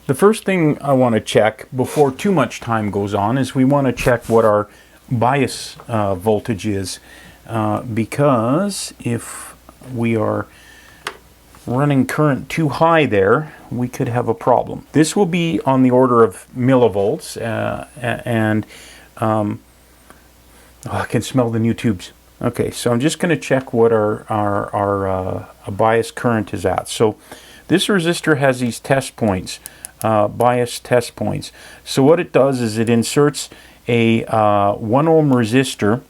The first thing I want to check before too much time goes on is we want to check what our bias voltage is, because if we are running current too high there, we could have a problem. This will be on the order of millivolts, and I can smell the new tubes. Okay, so I'm just going to check what our bias current is at. So this resistor has these test points, bias test points. So what it does is it inserts a 1 ohm resistor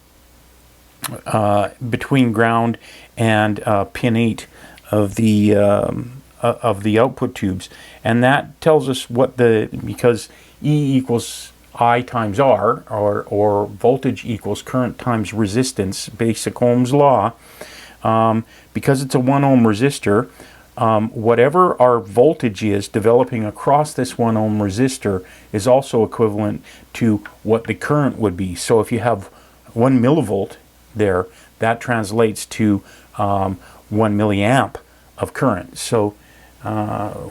between ground and pin 8 of the output tubes, and that tells us what because E equals I times R, or voltage equals current times resistance, basic Ohm's law. Because it's a 1 ohm resistor, whatever our voltage is developing across this 1 ohm resistor is also equivalent to what the current would be. So if you have 1 millivolt there, that translates to 1 milliamp of current. So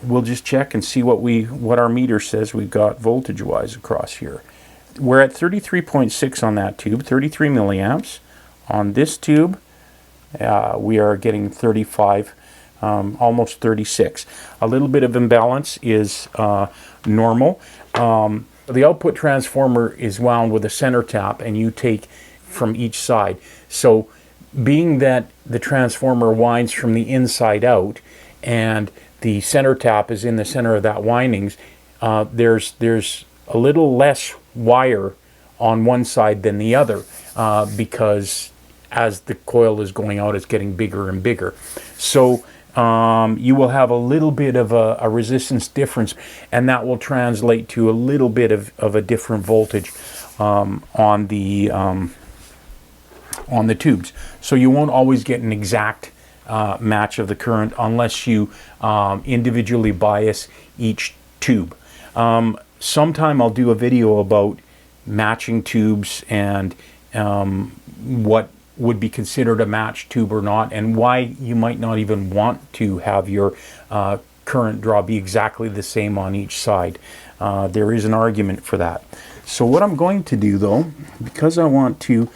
we'll just check and see what our meter says we've got voltage wise across here. We're at 33.6 on that tube, 33 milliamps. On this tube we are getting 35, almost 36. A little bit of imbalance is normal. The output transformer is wound with a center tap, and you take from each side. So being that the transformer winds from the inside out and the center tap is in the center of that windings, there's a little less wire on one side than the other, because as the coil is going out, it's getting bigger and bigger. So you will have a little bit of a resistance difference, and that will translate to a little bit of a different voltage on the tubes. So you won't always get an exact match of the current unless you individually bias each tube. Sometime I'll do a video about matching tubes and what would be considered a matched tube or not, and why you might not even want to have your current draw be exactly the same on each side. There is an argument for that. So what I'm going to do, though, because I want to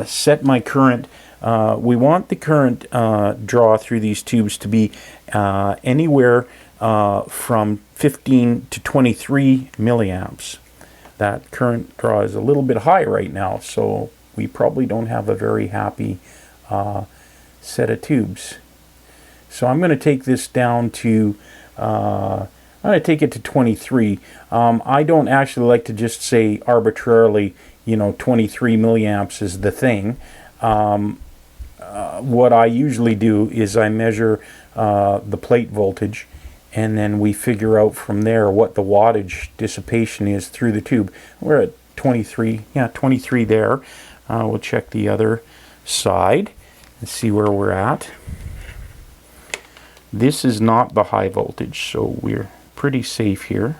set my current, we want the current draw through these tubes to be anywhere from 15 to 23 milliamps. That current draw is a little bit high right now, so we probably don't have a very happy set of tubes. So I'm going to take this down to, I'm going to take it to 23. I don't actually like to just say arbitrarily, 23 milliamps is the thing. What I usually do is I measure the plate voltage, and then we figure out from there what the wattage dissipation is through the tube. We're at 23, 23 there. We'll check the other side and see where we're at. This is not the high voltage, so we're pretty safe here.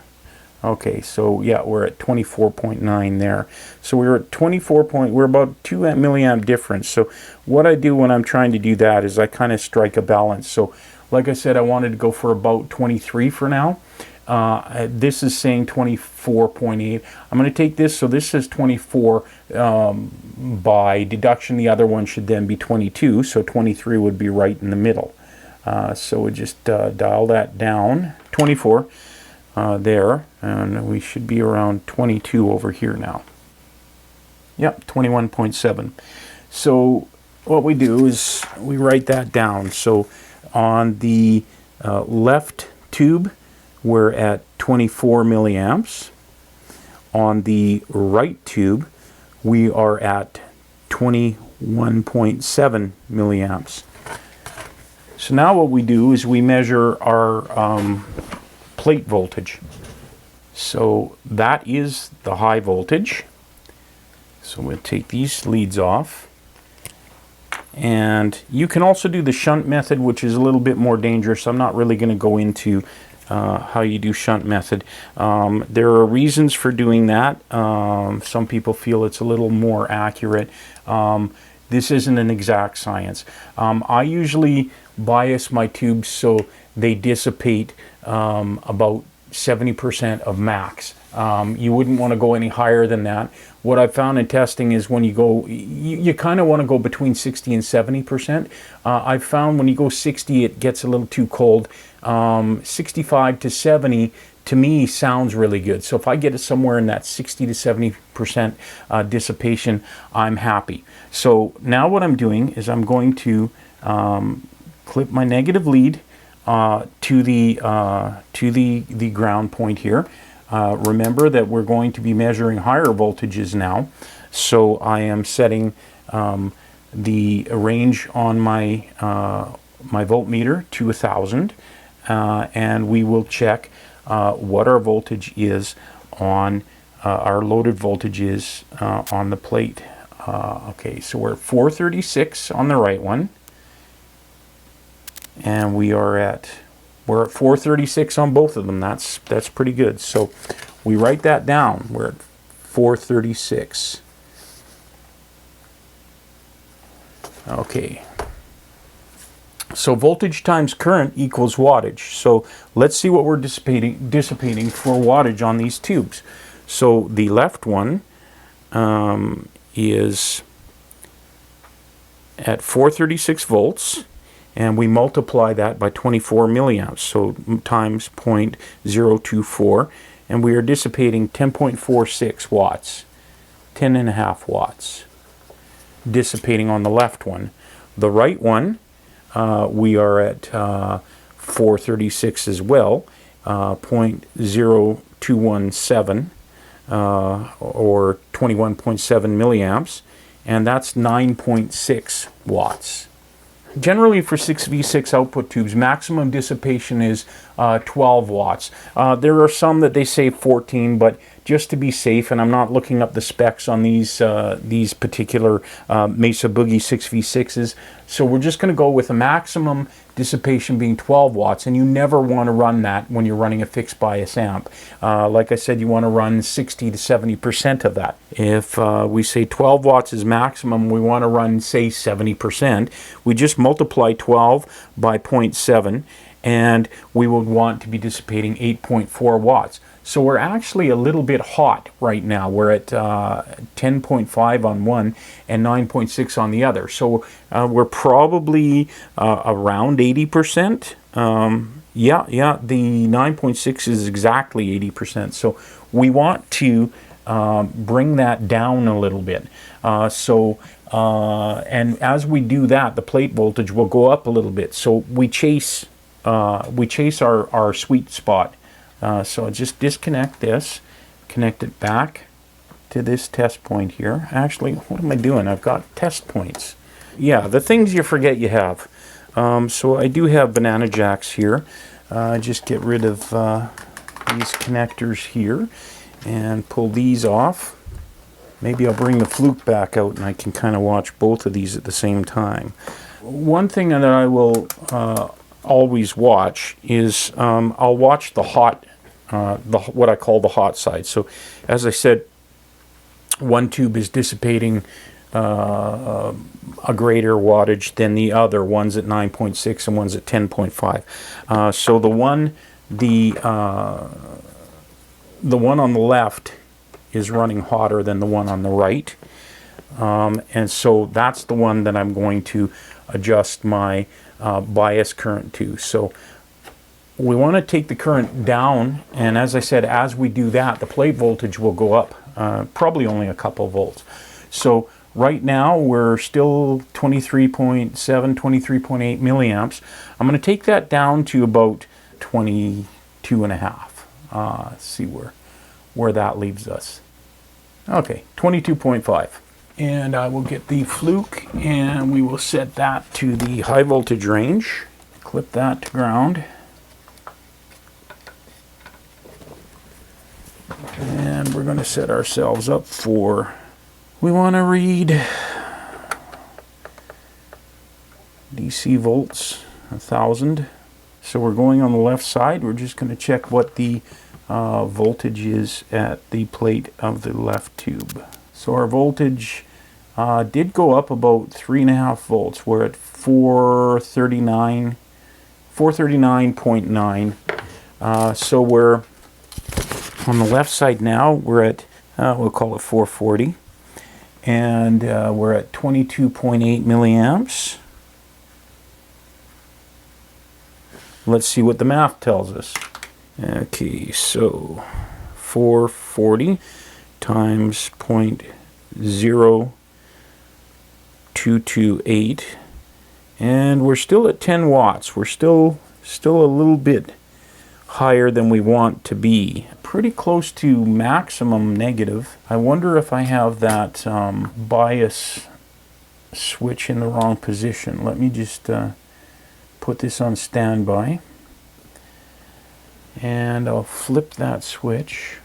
Okay, so yeah, we're at 24.9 there. So we're at 24 point, we're about 2 milliamp difference. So what I do when I'm trying to do that is I kind of strike a balance. So like I said, I wanted to go for about 23 for now. This is saying 24.8. I'm going to take this, so this is 24. By deduction, the other one should then be 22, so 23 would be right in the middle. So we just dial that down, 24 there, and we should be around 22 over here now. Yep, 21.7. So what we do is we write that down. So on the left tube, we're at 24 milliamps. On the right tube, we are at 21.7 milliamps. So now what we do is we measure our plate voltage. So that is the high voltage. So we'll take these leads off. And you can also do the shunt method, which is a little bit more dangerous. I'm not really going to go into how you do shunt method. There are reasons for doing that. Some people feel it's a little more accurate. This isn't an exact science. I usually bias my tubes so they dissipate about 70% of max. You wouldn't want to go any higher than that. What I've found in testing is when you go, you kind of want to go between 60 and 70%. I've found when you go 60, it gets a little too cold. 65 to 70 to me sounds really good. So if I get it somewhere in that 60 to 70% dissipation, I'm happy. So now what I'm doing is I'm going to clip my negative lead to the ground point here. Remember that we're going to be measuring higher voltages now, so I am setting the range on my my voltmeter to 1000, and we will check what our voltage is on our loaded voltage is on the plate. Okay, so we're at 436 on the right one, and we're at 436 on both of them. That's pretty good. So we write that down. We're at 436. Okay. So voltage times current equals wattage. So let's see what we're dissipating for wattage on these tubes. So the left one is at 436 volts. And we multiply that by 24 milliamps, so times 0.024, and we are dissipating 10.46 watts, 10.5 watts, dissipating on the left one. The right one, we are at 436 as well, 0.0217, or 21.7 milliamps, and that's 9.6 watts. Generally, for 6V6 output tubes, maximum dissipation is 12 watts. There are some that they say 14, but just to be safe, and I'm not looking up the specs on these particular Mesa Boogie 6V6s, so we're just going to go with a maximum dissipation being 12 watts, and you never want to run that when you're running a fixed bias amp. Like I said, you want to run 60 to 70% of that. If we say 12 watts is maximum, we want to run, say, 70%. We just multiply 12 by 0.7, and we would want to be dissipating 8.4 watts. So we're actually a little bit hot right now. We're at 10.5 on one and 9.6 on the other. So we're probably around 80%. Yeah, the 9.6 is exactly 80%. So we want to bring that down a little bit. And as we do that, the plate voltage will go up a little bit. So we chase our sweet spot. So just disconnect this, connect it back to this test point here. Actually, what am I doing? I've got test points. Yeah, the things you forget you have. So I do have banana jacks here. Just get rid of these connectors here and pull these off. Maybe I'll bring the fluke back out and I can kind of watch both of these at the same time. One thing that I will always watch is I'll watch the hot, what I call the hot side. So as I said, one tube is dissipating a greater wattage than the other. One's at 9.6 and one's at 10.5. So the one on the left is running hotter than the one on the right, and so that's the one that I'm going to adjust my bias current to. So we want to take the current down, and as I said, as we do that, the plate voltage will go up, probably only a couple volts. So right now we're still 23.7, 23.8 milliamps. I'm going to take that down to about 22.5. Let's see where that leaves us. Okay, 22.5. And I will get the fluke and we will set that to the high voltage range. Clip that to ground. And we're going to set ourselves up for, we want to read DC volts, 1000. So we're going on the left side. We're just going to check what the voltage is at the plate of the left tube. So our voltage did go up about 3.5 volts. We're at 439.9. So we're On the left side now, we're at, we'll call it 440. And we're at 22.8 milliamps. Let's see what the math tells us. Okay, so 440 times 0.0228, and we're still at 10 watts. We're still a little bit higher than we want to be. Pretty close to maximum negative. I wonder if I have that bias switch in the wrong position. Let me just put this on standby, and I'll flip that switch,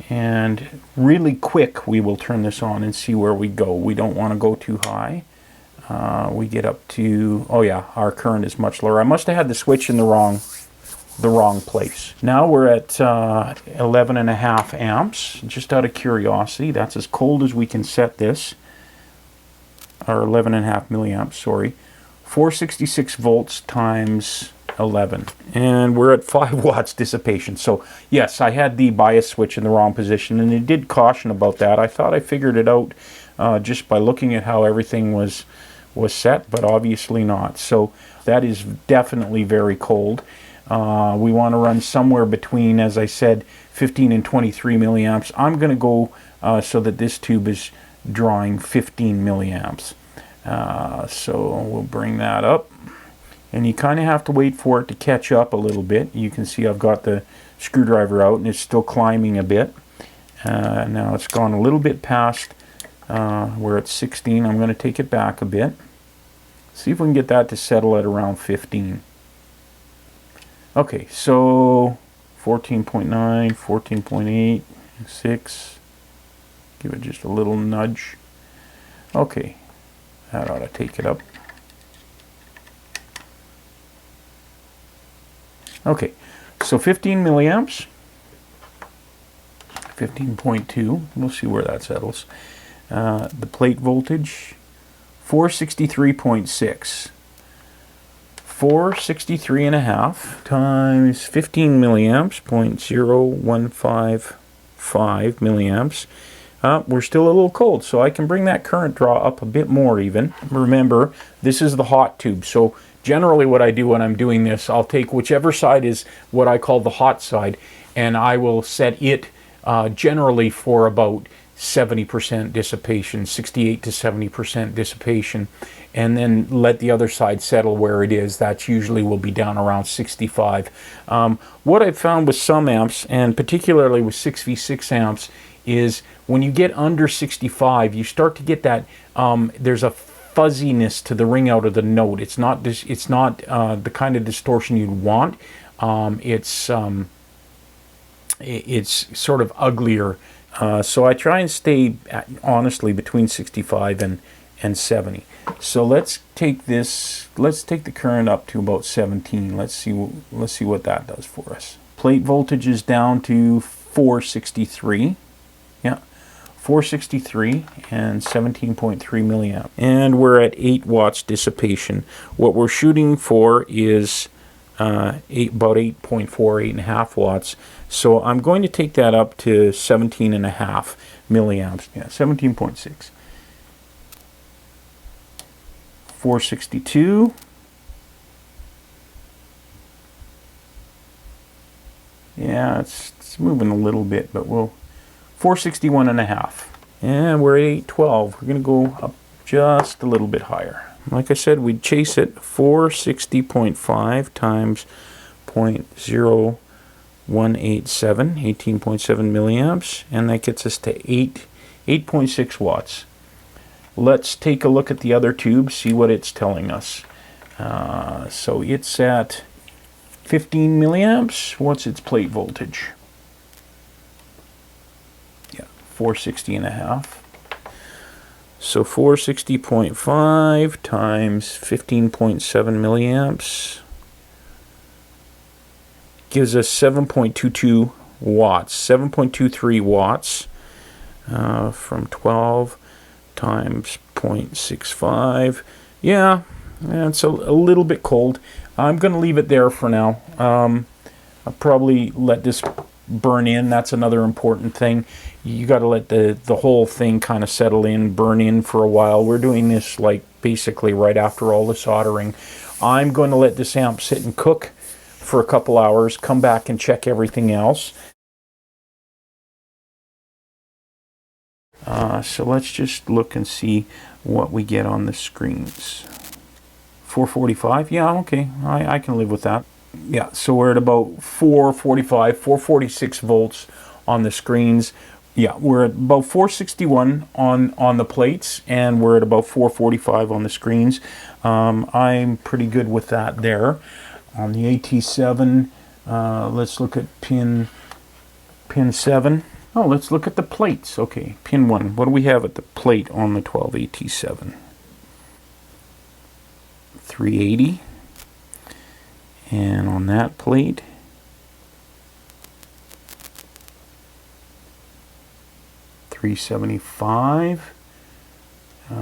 and really quick we will turn this on and see where we go. We don't want to go too high. We get up to, oh yeah, our current is much lower. I must have had the switch in the wrong place. Now we're at 11.5 amps, just out of curiosity. That's as cold as we can set this, or 11.5 milliamps, sorry. 466 volts times 11, and we're at 5 watts dissipation. So yes, I had the bias switch in the wrong position, and it did caution about that. I thought I figured it out just by looking at how everything was set, but obviously not. So that is definitely very cold. We want to run somewhere between, as I said, 15 and 23 milliamps. I'm going to go so that this tube is drawing 15 milliamps. So we'll bring that up, and you kind of have to wait for it to catch up a little bit. You can see I've got the screwdriver out and it's still climbing a bit. Now it's gone a little bit past, we're at 16. I'm going to take it back a bit. See if we can get that to settle at around 15. Okay, so 14.9, 14.8, 6. Give it just a little nudge. Okay. That ought to take it up. Okay, so 15 milliamps, 15.2, we'll see where that settles. The plate voltage, 463.6. 463.5 times 15 milliamps, 0.0155 milliamps. We're still a little cold, so I can bring that current draw up a bit more even. Remember, this is the hot tube, so generally what I do when I'm doing this, I'll take whichever side is what I call the hot side, and I will set it generally for about 70% dissipation, 68 to 70% dissipation, and then let the other side settle where it is. That usually will be down around 65. What I've found with some amps, and particularly with 6V6 amps, is when you get under 65, you start to get that, there's a fuzziness to the ring out of the note. It's not the kind of distortion you'd want. It's sort of uglier. So I try and stay honestly between 65 and 70. So let's take the current up to about 17. Let's see what that does for us. Plate voltage is down to 463. Yeah, 463 and 17.3 milliamp. And we're at 8 watts dissipation. What we're shooting for is about 8.4, 8.5 watts. So I'm going to take that up to 17.5 milliamps. Yeah, 17.6. 462. Yeah, it's moving a little bit, but we'll 461.5. And we're at 812. We're going to go up just a little bit higher. Like I said, we'd chase it 460.5 times 0.0187, 18.7 milliamps, and that gets us to 8.6 watts. Let's take a look at the other tube, see what it's telling us. So it's at 15 milliamps. What's its plate voltage? Yeah, 460.5. So 460.5 times 15.7 milliamps gives us 7.22 watts, 7.23 watts from 12 times 0.65. Yeah, it's a little bit cold. I'm going to leave it there for now. I'll probably let this burn in. That's another important thing. You got to let the whole thing kind of settle in, burn in for a while. We're doing this like basically right after all the soldering. I'm going to let this amp sit and cook for a couple hours, come back and check everything else. So let's just look and see what we get on the screens. 445, yeah, okay, I can live with that. Yeah, so we're at about 445, 446 volts on the screens. Yeah, we're at about 461 on the plates, and we're at about 445 on the screens. I'm pretty good with that there. On the AT7, let's look at pin 7. Oh, let's look at the plates. Okay, pin 1. What do we have at the plate on the 12 AT7? 380. And on that plate, 375. So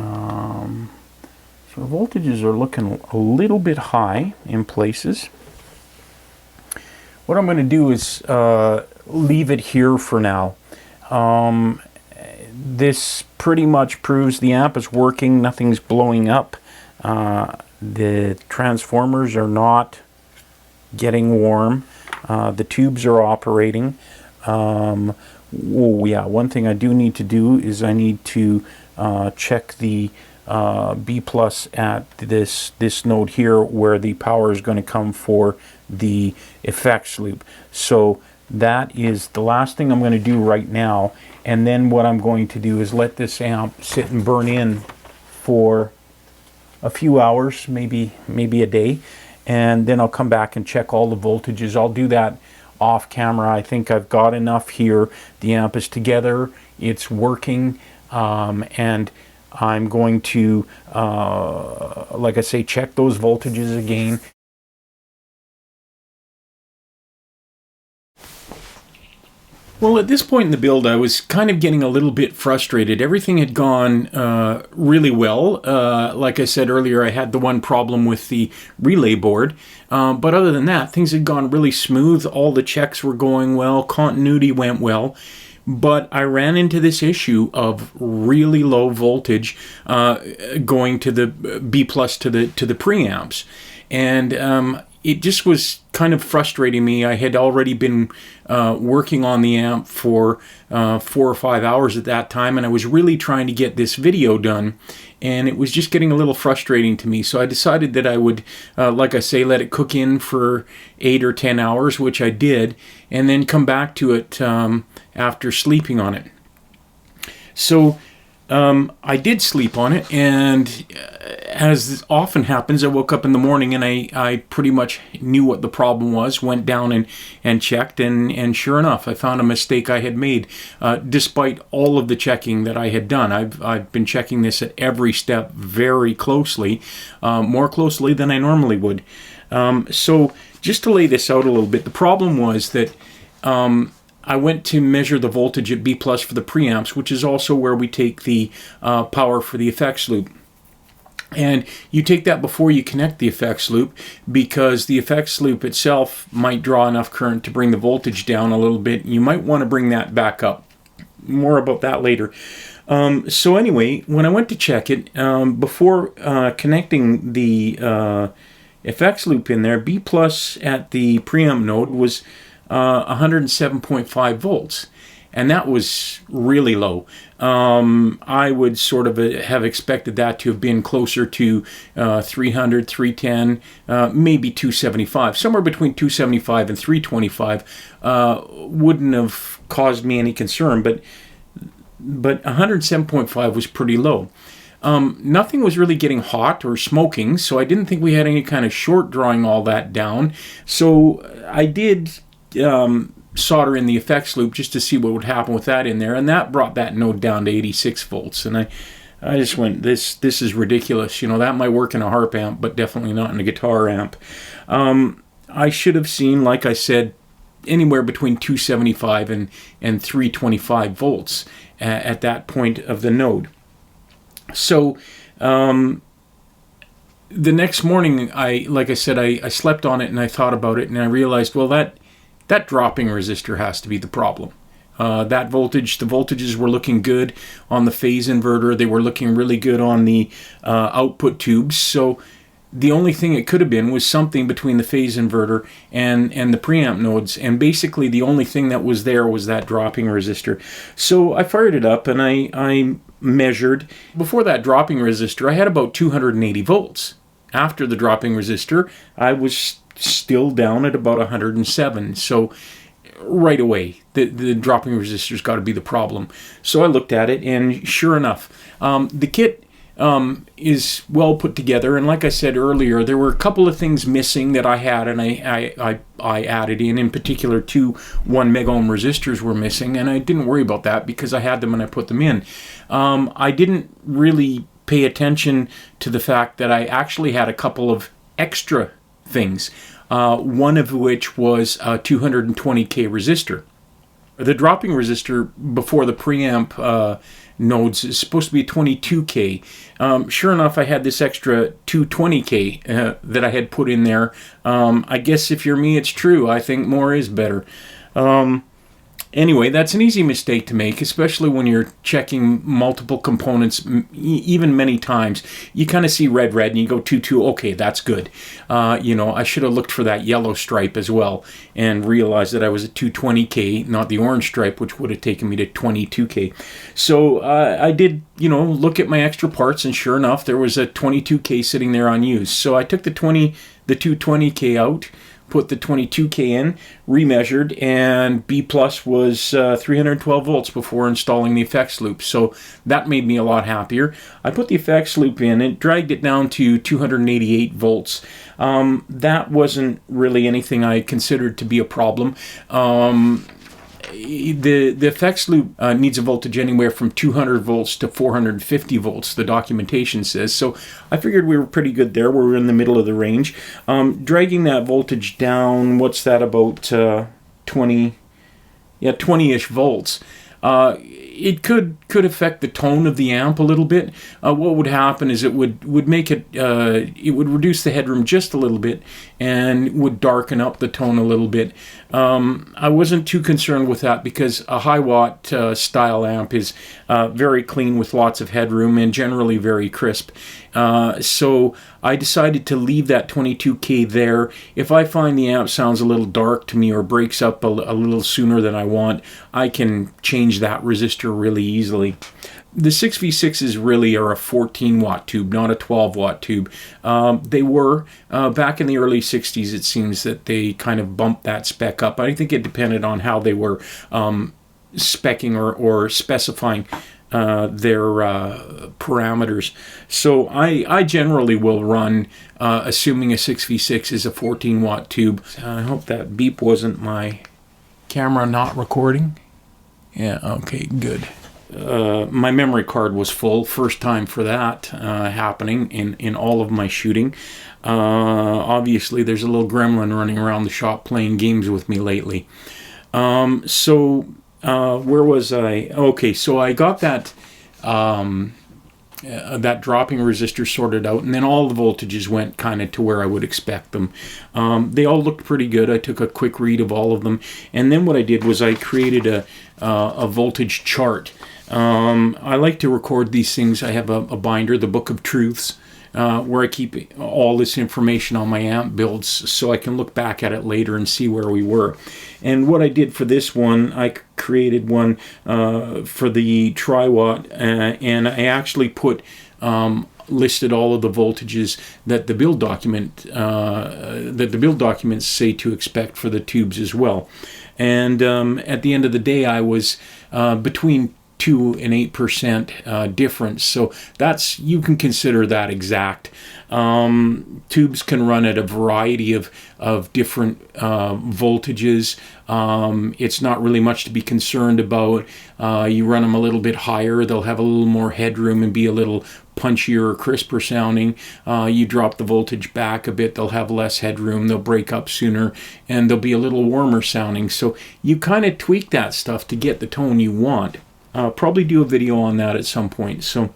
the voltages are looking a little bit high in places. What I'm going to do is leave it here for now. This pretty much proves the amp is working, nothing's blowing up. The transformers are not getting warm. The tubes are operating. Oh yeah, one thing I do need to do is I need to check the B plus at this node here where the power is going to come for the effects loop. So that is the last thing I'm going to do right now, and then what I'm going to do is let this amp sit and burn in for a few hours, maybe a day, and then I'll come back and check all the voltages. I'll do that off camera. I think I've got enough here. The amp is together, it's working, and I'm going to, like I say, check those voltages again. Well, at this point in the build, I was kind of getting a little bit frustrated. Everything had gone really well. Like I said earlier, I had the one problem with the relay board. But other than that, things had gone really smooth. All the checks were going well. Continuity went well. But I ran into this issue of really low voltage going to the B plus to the preamps. And it just was kind of frustrating me. I had already been working on the amp for 4 or 5 hours at that time, and I was really trying to get this video done, and it was just getting a little frustrating to me. So I decided that I would, like I say, let it cook in for 8 or 10 hours, which I did, and then come back to it after sleeping on it. So I did sleep on it, and as often happens, I woke up in the morning and I pretty much knew what the problem was, went down and checked, and sure enough, I found a mistake I had made, despite all of the checking that I had done. I've been checking this at every step very closely, more closely than I normally would. So just to lay this out a little bit, the problem was that I went to measure the voltage at B plus for the preamps, which is also where we take the power for the effects loop. And you take that before you connect the effects loop, because the effects loop itself might draw enough current to bring the voltage down a little bit. You might want to bring that back up. More about that later. So anyway, when I went to check it, before connecting the effects loop in there, B plus at the preamp node was 107.5 volts, and that was really low. I would sort of have expected that to have been closer to 300, 310, maybe 275. Somewhere between 275 and 325 wouldn't have caused me any concern, but 107.5 was pretty low. Nothing was really getting hot or smoking, so I didn't think we had any kind of short drawing all that down. So I did solder in the effects loop just to see what would happen with that in there, and that brought that node down to 86 volts. And I just went, this is ridiculous. You know, that might work in a harp amp, but definitely not in a guitar amp. I should have seen, like I said, anywhere between 275 and 325 volts at that point of the node. So the next morning, like I said, I slept on it and I thought about it, and I realized, well, that that dropping resistor has to be the problem. That voltage, the voltages were looking good on the phase inverter. They were looking really good on the output tubes. So the only thing it could have been was something between the phase inverter and the preamp nodes. And basically the only thing that was there was that dropping resistor. So I fired it up and I measured. Before that dropping resistor, I had about 280 volts. After the dropping resistor, I was still down at about 107. So right away, the dropping resistor's got to be the problem. So I looked at it, and sure enough, the kit is well put together. And like I said earlier, there were a couple of things missing that I had, and I added in particular 2 1 mega ohm resistors were missing, and I didn't worry about that because I had them and I put them in. I didn't really pay attention to the fact that I actually had a couple of extra things, one of which was a 220k resistor. The dropping resistor before the preamp nodes is supposed to be 22k. Sure enough, I had this extra 220k that I had put in there. I guess if you're me, it's true. I think more is better. Anyway, that's an easy mistake to make, especially when you're checking multiple components, even many times. You kind of see red, and you go 2, okay, that's good. I should have looked for that yellow stripe as well and realized that I was at 220k, not the orange stripe, which would have taken me to 22k. So I did, look at my extra parts, and sure enough, there was a 22k sitting there unused. So I took the 220k out, put the 22k in, remeasured, and B plus was 312 volts before installing the effects loop. So that made me a lot happier. I put the effects loop in, it dragged it down to 288 volts. That wasn't really anything I considered to be a problem. The effects loop needs a voltage anywhere from 200 volts to 450 volts, the documentation says. So I figured we were pretty good there. We were in the middle of the range. Dragging that voltage down, what's that, about 20-ish volts. It could affect the tone of the amp a little bit. What would happen is it would make it would reduce the headroom just a little bit and would darken up the tone a little bit. I wasn't too concerned with that because a high watt style amp is very clean with lots of headroom and generally very crisp. So I decided to leave that 22k there. If I find the amp sounds a little dark to me or breaks up a little sooner than I want, I can change that resistor really easily. The 6V6s really are a 14 watt tube, not a 12 watt tube. They were, back in the early 60s, it seems that they kind of bumped that spec up. I think it depended on how they were specing or specifying their parameters. So I generally will run, assuming a 6V6 is a 14 watt tube. I hope that beep wasn't my camera not recording. Yeah, okay, good. My memory card was full. First time for that happening in all of my shooting. Obviously, there's a little gremlin running around the shop playing games with me lately. Where was I? Okay, so I got that that dropping resistor sorted out, and then all the voltages went kind of to where I would expect them. They all looked pretty good. I took a quick read of all of them, and then what I did was I created a voltage chart. I like to record these things. I have a binder, the Book of Truths, where I keep all this information on my amp builds so I can look back at it later and see where we were. And what I did for this one, I created one for the Triwatt, and I actually put listed all of the voltages that the build documents say to expect for the tubes as well. And at the end of the day, I was between 2 and 8% difference. So that's, you can consider that exact. Tubes can run at a variety of different voltages. It's not really much to be concerned about. You run them a little bit higher, they'll have a little more headroom and be a little punchier or crisper sounding. You drop the voltage back a bit, they'll have less headroom, they'll break up sooner, and they'll be a little warmer sounding. So you kind of tweak that stuff to get the tone you want. Probably do a video on that at some point. So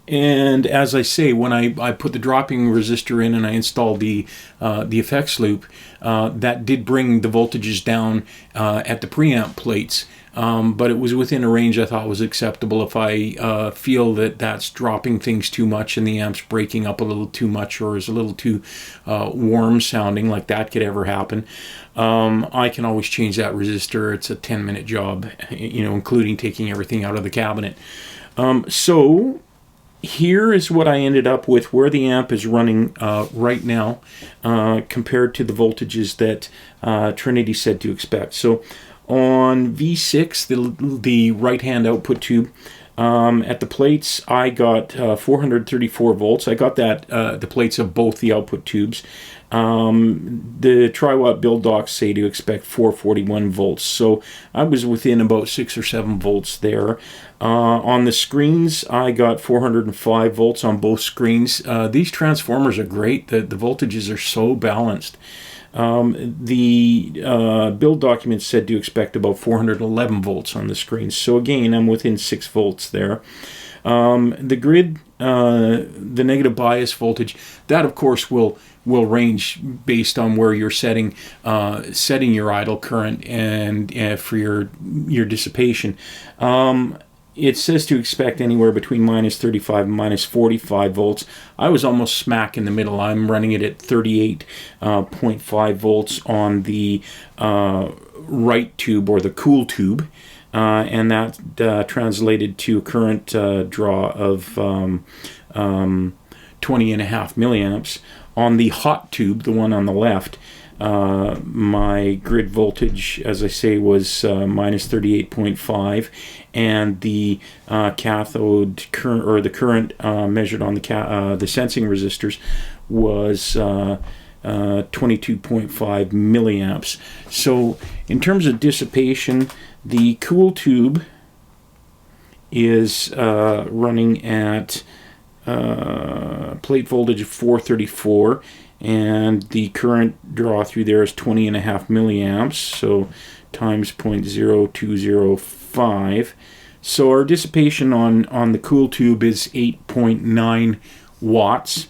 And as I say, when I put the dropping resistor in and I installed the effects loop, that did bring the voltages down at the preamp plates. But it was within a range I thought was acceptable. If I feel that that's dropping things too much and the amp's breaking up a little too much or is a little too warm sounding, like that could ever happen, I can always change that resistor. It's a 10-minute job, including taking everything out of the cabinet. So here is what I ended up with, where the amp is running right now compared to the voltages that Trinity said to expect. So on V6, the right-hand output tube, at the plates, I got 434 volts. I got that the plates of both the output tubes. The Triwatt build docs say to expect 441 volts, so I was within about 6 or 7 volts there. On the screens, I got 405 volts on both screens. These transformers are great. The voltages are so balanced. The build document said to expect about 411 volts on the screens, so again, I'm within 6 volts there. The grid, the negative bias voltage, that of course will range based on where you're setting your idle current and for your dissipation. It says to expect anywhere between minus 35 and minus 45 volts. I was almost smack in the middle. I'm running it at 38.5 volts on the right tube, or the cool tube, and that translated to a current draw of 20.5 milliamps. On the hot tube, the one on the left, my grid voltage, as I say, was minus 38.5, and the cathode current, or the current measured on the sensing resistors, was 22.5 milliamps. So in terms of dissipation, the cool tube is running at plate voltage of 434, and the current draw through there is 20.5 milliamps, so times 0.0205. So our dissipation on the cool tube is 8.9 watts.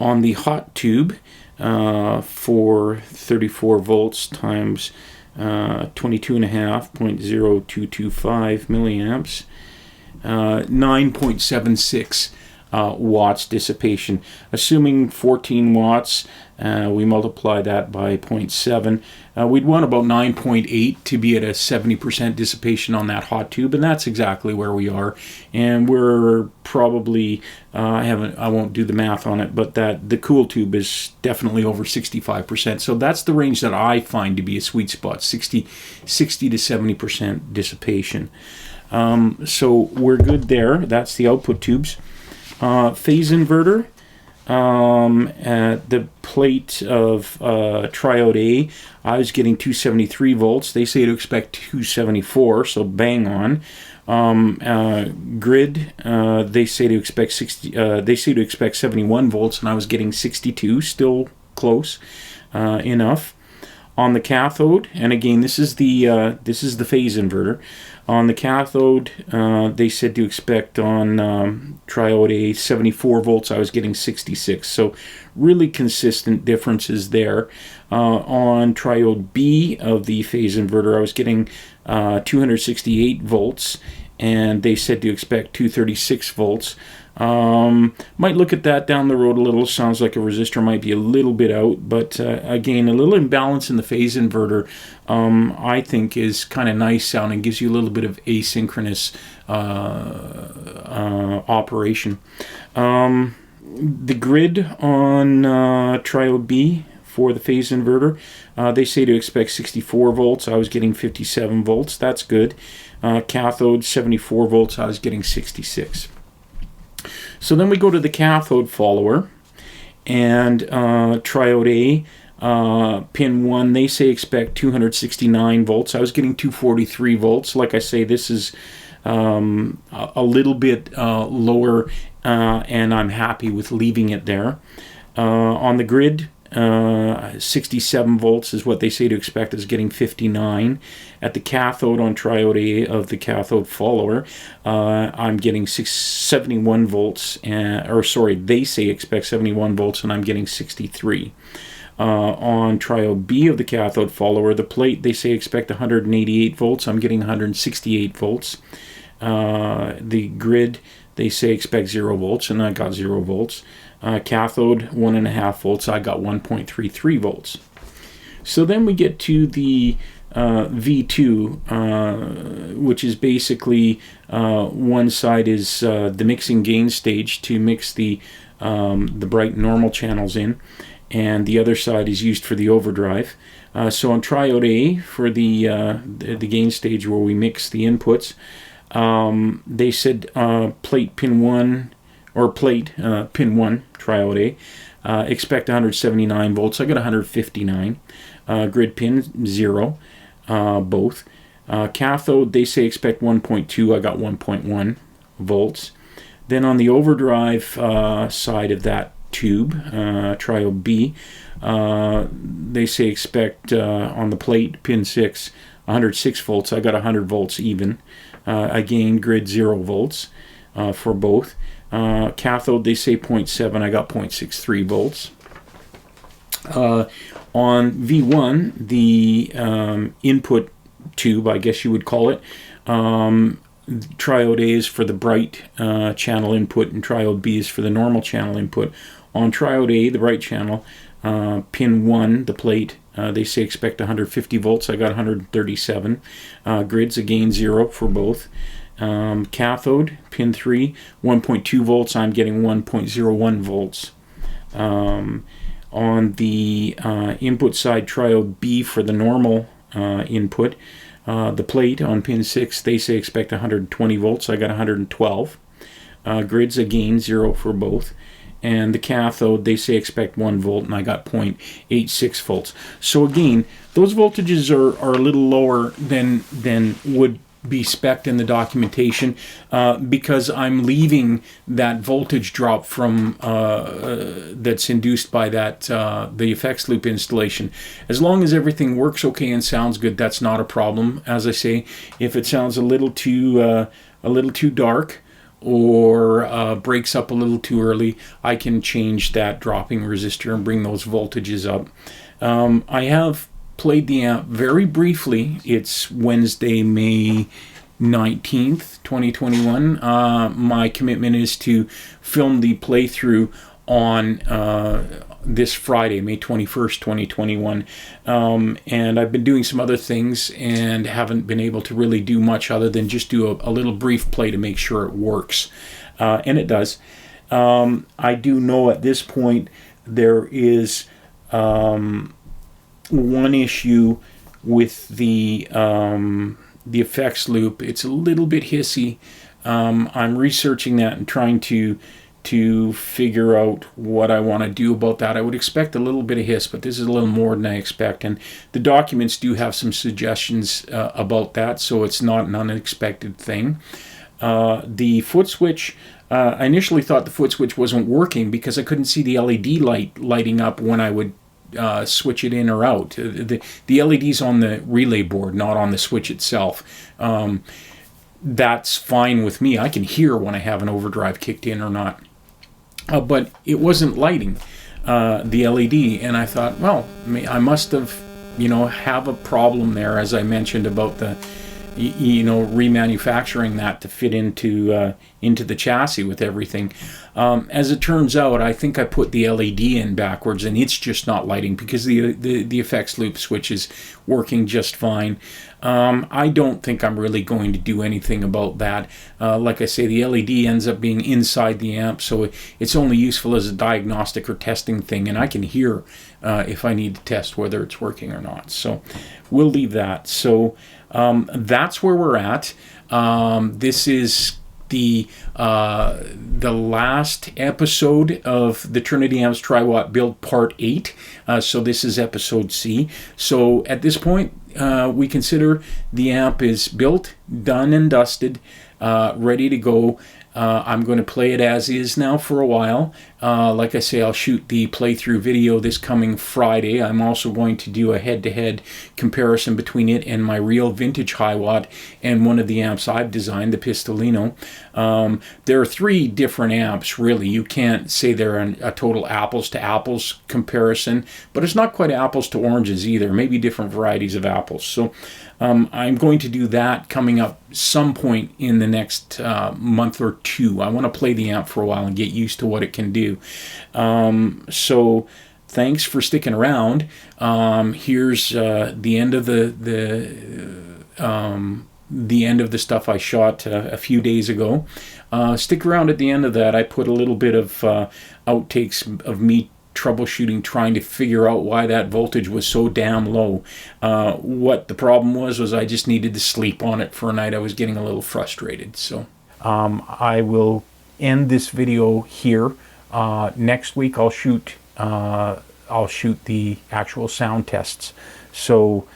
On the hot tube, for 34 volts times 22.5, 0.0225 milliamps, 9.76 watts dissipation. Assuming 14 watts, we multiply that by 0.7. We'd want about 9.8 to be at a 70% dissipation on that hot tube, and that's exactly where we are. And we're probably, I won't do the math on it, but that the cool tube is definitely over 65%. So that's the range that I find to be a sweet spot, 60 to 70% dissipation. So we're good there. That's the output tubes. Phase inverter, at the plate of triode A, I was getting 273 volts. They say to expect 274, so bang on. Grid, they say to expect 71 volts, and I was getting 62, still close enough. On the cathode, and again, this is the phase inverter. On the cathode, they said to expect on triode A 74 volts. I was getting 66, so really consistent differences there. On triode B of the phase inverter, I was getting 268 volts, and they said to expect 236 volts. Might look at that down the road a little. Sounds like a resistor might be a little bit out, but again, a little imbalance in the phase inverter, I think is kind of nice sounding, gives you a little bit of asynchronous operation. The grid on triode B for the phase inverter, they say to expect 64 volts. I was getting 57 volts. That's good. Cathode 74 volts. I was getting 66. So then we go to the cathode follower, and triode A, pin 1, they say expect 269 volts. I was getting 243 volts. Like I say, this is a little bit lower, and I'm happy with leaving it there. On the grid, 67 volts is what they say to expect, is getting 59. At the cathode on triode A of the cathode follower, I'm getting 71 volts, they say expect 71 volts, and I'm getting 63. On triode B of the cathode follower, the plate, they say expect 188 volts, I'm getting 168 volts. The grid, they say expect 0 volts, and I got 0 volts. Cathode 1.5 volts, I got 1.33 volts. So then we get to the V2, which is basically one side is the mixing gain stage to mix the bright normal channels in, and the other side is used for the overdrive. So on triode A, for the gain stage where we mix the inputs, they said plate pin 1, or plate pin 1, triode A, expect 179 volts. I got 159. Grid pin 0, both. Cathode, they say expect 1.2. I got 1.1 volts. Then on the overdrive side of that tube, triode B, they say expect on the plate pin 6, 106 volts. I got 100 volts even. Again, grid 0 volts for both. Cathode, they say 0.7, I got 0.63 volts. On V1, the input tube, I guess you would call it, triode A is for the bright channel input, and triode B is for the normal channel input. On triode A, the bright channel, pin 1, the plate, they say expect 150 volts, I got 137. Grids, again 0 for both. Cathode, pin 3, 1.2 volts, I'm getting 1.01 volts. On the input side, triode B for the normal input, the plate on pin 6, they say expect 120 volts, I got 112. Grids, again 0 for both. And the cathode, they say expect 1 volt, and I got 0.86 volts. So again, those voltages are a little lower than would be spec'd in the documentation, because I'm leaving that voltage drop from that's induced by that the effects loop installation. As long as everything works okay and sounds good, that's not a problem. As I say, if it sounds a little too dark, or breaks up a little too early, I can change that dropping resistor and bring those voltages up. I have played the amp very briefly. It's Wednesday, May 19th, 2021. My commitment is to film the playthrough on this Friday, May 21st, 2021. And I've been doing some other things and haven't been able to really do much other than just do a little brief play to make sure it works. And it does. I do know at this point there is one issue with the effects loop. It's a little bit hissy. I'm researching that and trying to figure out what I want to do about that. I would expect a little bit of hiss, but this is a little more than I expect. And the documents do have some suggestions about that, so it's not an unexpected thing. The foot switch, I initially thought the foot switch wasn't working because I couldn't see the LED light lighting up when I would switch it in or out. The LED's on the relay board, not on the switch itself. That's fine with me. I can hear when I have an overdrive kicked in or not. But it wasn't lighting the LED, and I thought, well, I must have, have a problem there, as I mentioned about the, remanufacturing that to fit into the chassis with everything. As it turns out, I think I put the LED in backwards, and it's just not lighting because the effects loop switch is working just fine. I don't think I'm really going to do anything about that. Like I say, the LED ends up being inside the amp, so it's only useful as a diagnostic or testing thing, and I can hear if I need to test whether it's working or not. So we'll leave that. So that's where we're at. This is the last episode of the Trinity Amps Triwatt build part 8. So this is episode C. So at this point, we consider the amp is built, done and dusted, ready to go. I'm going to play it as is now for a while. Like I say, I'll shoot the playthrough video this coming Friday. I'm also going to do a head-to-head comparison between it and my real vintage Hiwatt and one of the amps I've designed, the Pistolino. There are three different amps, really. You can't say they're a total apples-to-apples comparison, but it's not quite apples to oranges either. Maybe different varieties of apples. So I'm going to do that coming up some point in the next month or two. I want to play the amp for a while and get used to what it can do. So thanks for sticking around. Here's the end of the end of the stuff I shot a few days ago. Stick around at the end of that. I put a little bit of outtakes of me troubleshooting, trying to figure out why that voltage was so damn low. What the problem was I just needed to sleep on it for a night. I was getting a little frustrated. So I will end this video here. Next week I'll shoot the actual sound tests. So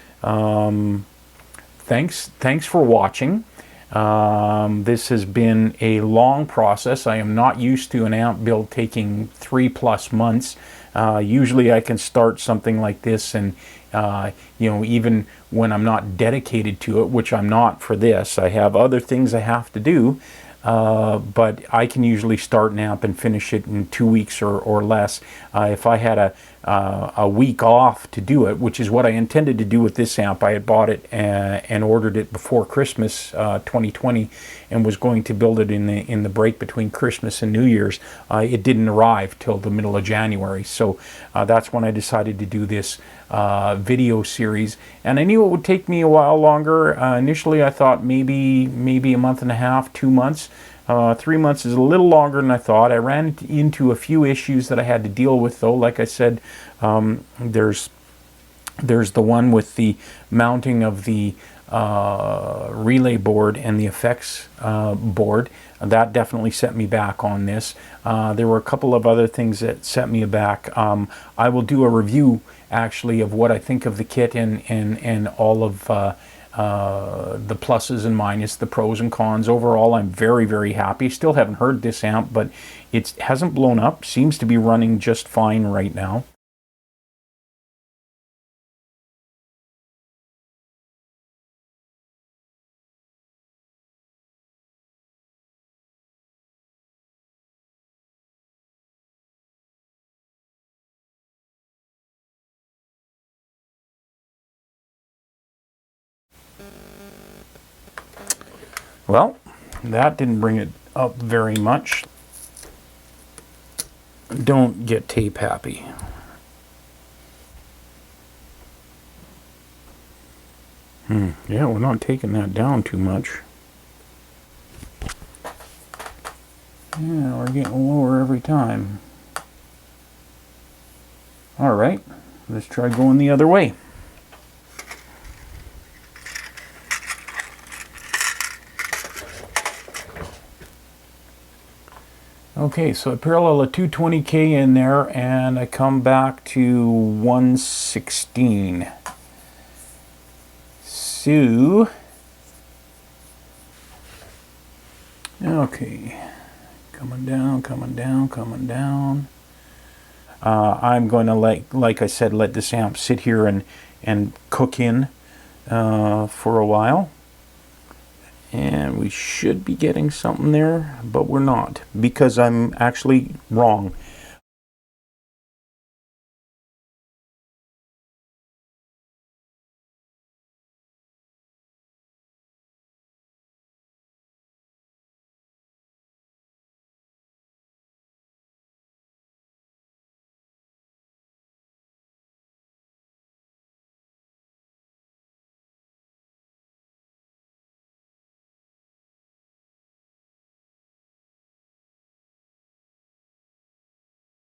thanks for watching. This has been a long process. I am not used to an amp build taking 3+ months. Usually I can start something like this and even when I'm not dedicated to it, which I'm not for this, I have other things I have to do, but I can usually start an amp and finish it in 2 weeks or less. If I had a week off to do it, which is what I intended to do with this amp. I had bought it and ordered it before Christmas 2020 and was going to build it in the break between Christmas and New Year's. It didn't arrive till the middle of January, so that's when I decided to do this video series, and I knew it would take me a while longer. Initially I thought maybe a month and a half, 2 months. 3 months is a little longer than I thought. I ran into a few issues that I had to deal with, though. Like I said, there's the one with the mounting of the relay board and the effects board. That definitely set me back on this. There were a couple of other things that set me back. I will do a review actually of what I think of the kit and all of the pluses and minuses, the pros and cons. Overall, I'm very, very happy. Still haven't heard this amp, but it hasn't blown up. Seems to be running just fine right now. Well, that didn't bring it up very much. Don't get tape happy. Yeah, we're not taking that down too much. Yeah, we're getting lower every time. Alright, let's try going the other way. Okay, so I parallel a 220K in there and I come back to 116. So, okay, coming down, coming down, coming down. I'm going to, like I said, let this amp sit here and cook in for a while. we should be getting something there, but we're not, because I'm actually wrong.